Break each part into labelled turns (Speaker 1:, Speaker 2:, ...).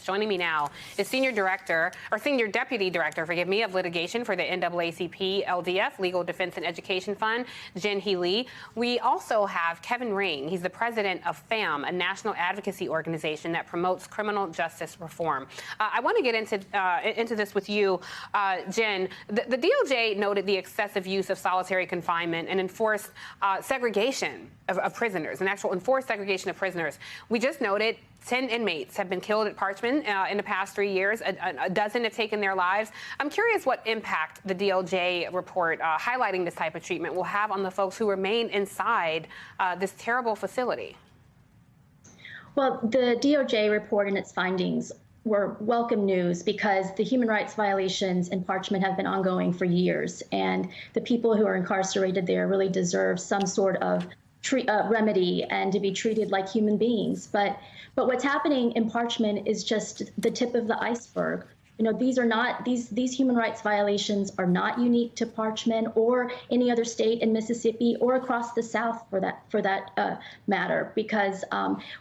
Speaker 1: Joining me now is Senior Deputy Director, of Litigation for the NAACP LDF, Legal Defense and Education Fund, Jen Healy. We also have Kevin Ring. He's the president of FAM, a national advocacy organization that promotes criminal justice reform. I want to get into this with you, Jen. The DOJ noted the excessive use of solitary confinement and enforced segregation of prisoners, an actual enforced segregation of prisoners. We just noted 10 inmates have been killed at Parchman in the past 3 years. A dozen have taken their lives. I'm curious what impact the DOJ report highlighting this type of treatment will have on the folks who remain inside this terrible facility.
Speaker 2: Well, the DOJ report and its findings were welcome news because the human rights violations in Parchman have been ongoing for years, and the people who are incarcerated there really deserve some sort of remedy and to be treated like human beings. But what's happening in Parchman is just the tip of the iceberg. You know, these human rights violations are not unique to Parchman or any other state in Mississippi or across the South for that matter, because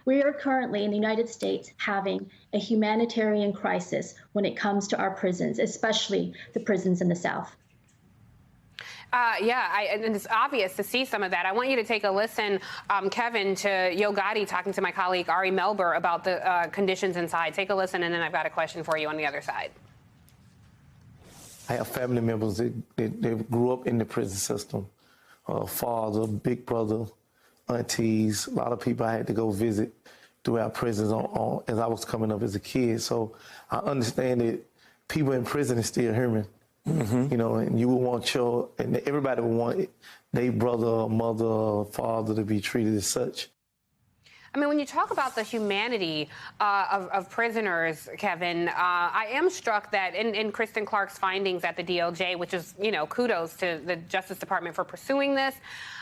Speaker 2: we are currently in the United States having a humanitarian crisis when it comes to our prisons, especially the prisons in the South.
Speaker 1: And it's obvious to see some of that. I want you to take a listen, Kevin, to Yo Gotti talking to my colleague Ari Melber about the conditions inside. Take a listen, and then I've got a question for you on the other side.
Speaker 3: I have family members that grew up in the prison system. Father, big brother, aunties, a lot of people I had to go visit throughout prisons as I was coming up as a kid. So I understand that people in prison is still human. Mm-hmm. You know, and you would want and everybody would want their brother, mother, father to be treated as such.
Speaker 1: I mean, when you talk about the humanity of prisoners, Kevin, I am struck that in Kristen Clark's findings at the DOJ, which is, you know, kudos to the Justice Department for pursuing this.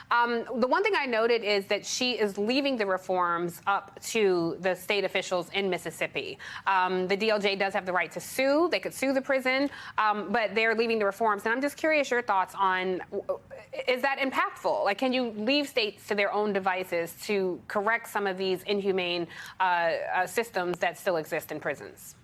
Speaker 1: The one thing I noted is that she is leaving the reforms up to the state officials in Mississippi. The DOJ does have the right to sue. They could sue the prison, but they're leaving the reforms. And I'm just curious your thoughts on, is that impactful? Like, can you leave states to their own devices to correct some of these inhumane systems that still exist in prisons?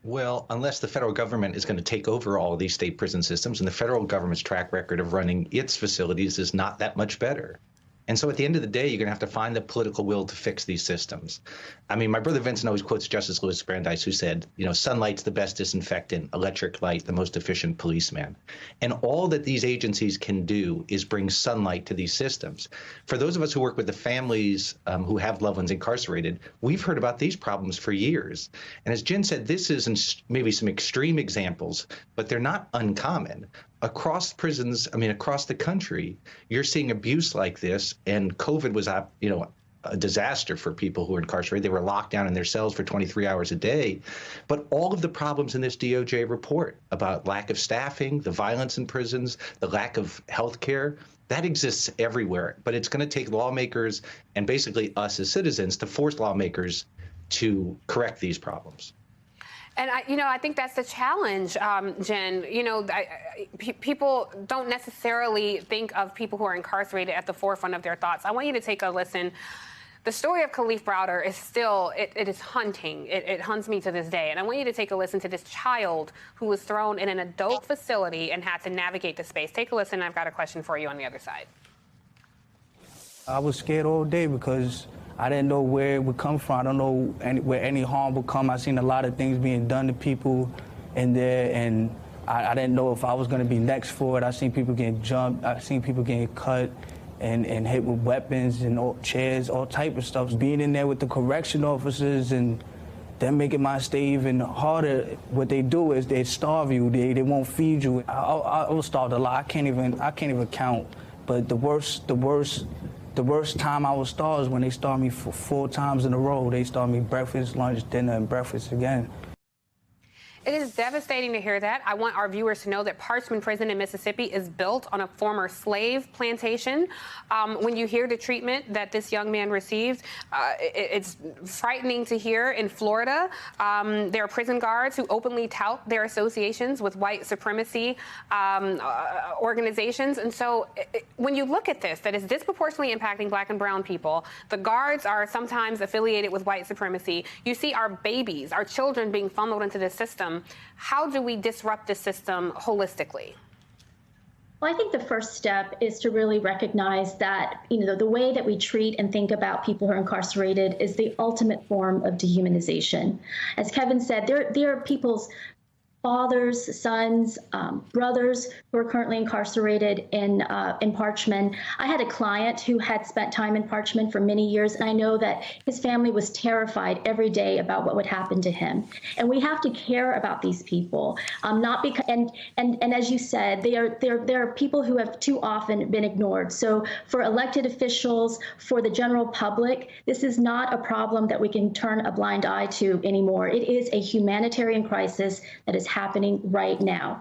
Speaker 4: Well, unless the federal government is going to take over all of these state prison systems, and the federal government's track record of running its facilities is not that much better. And so at the end of the day, you're going to have to find the political will to fix these systems. I mean, my brother Vincent always quotes Justice Louis Brandeis, who said, you know, sunlight's the best disinfectant, electric light, the most efficient policeman. And all that these agencies can do is bring sunlight to these systems. For those of us who work with the families who have loved ones incarcerated, we've heard about these problems for years. And as Jen said, this is maybe some extreme examples, but they're not uncommon. Across prisons, I mean, across the country, you're seeing abuse like this, and COVID was, you know, a disaster for people who were incarcerated. They were locked down in their cells for 23 hours a day. But all of the problems in this DOJ report about lack of staffing, the violence in prisons, the lack of health care, that exists everywhere. But it's going to take lawmakers and basically us as citizens to force lawmakers to correct these problems.
Speaker 1: And I think that's the challenge, Jen. You know, people don't necessarily think of people who are incarcerated at the forefront of their thoughts. I want you to take a listen. The story of Kalief Browder is still, it is haunting. It haunts me to this day. And I want you to take a listen to this child who was thrown in an adult facility and had to navigate the space. Take a listen. I've got a question for you on the other side.
Speaker 5: I was scared all day because I didn't know where it would come from. I don't know where any harm would come. I seen a lot of things being done to people in there, and I didn't know if I was going to be next for it. I seen people getting jumped. I seen people getting cut and hit with weapons and chairs, all type of stuff. Being in there with the correction officers and them making my stay even harder. What they do is they starve you. They won't feed you. I was starved a lot. I can't even count. But the worst time I was starved is when they starved me for 4 times in a row. They starved me breakfast, lunch, dinner, and breakfast again.
Speaker 1: It is devastating to hear that. I want our viewers to know that Parchman Prison in Mississippi is built on a former slave plantation. When you hear the treatment that this young man received, it's frightening to hear. In Florida, there are prison guards who openly tout their associations with white supremacy organizations. And so when you look at this, that is disproportionately impacting black and brown people, the guards are sometimes affiliated with white supremacy. You see our babies, our children being funneled into this system. How do we disrupt the system holistically?
Speaker 2: Well, I think the first step is to really recognize that, the way that we treat and think about people who are incarcerated is the ultimate form of dehumanization. As Kevin said, there are people's fathers, sons, brothers who are currently incarcerated in Parchman. I had a client who had spent time in Parchman for many years, and I know that his family was terrified every day about what would happen to him. And we have to care about these people, not because. And as you said, there are people who have too often been ignored. So for elected officials, for the general public, this is not a problem that we can turn a blind eye to anymore. It is a humanitarian crisis that is happening right now.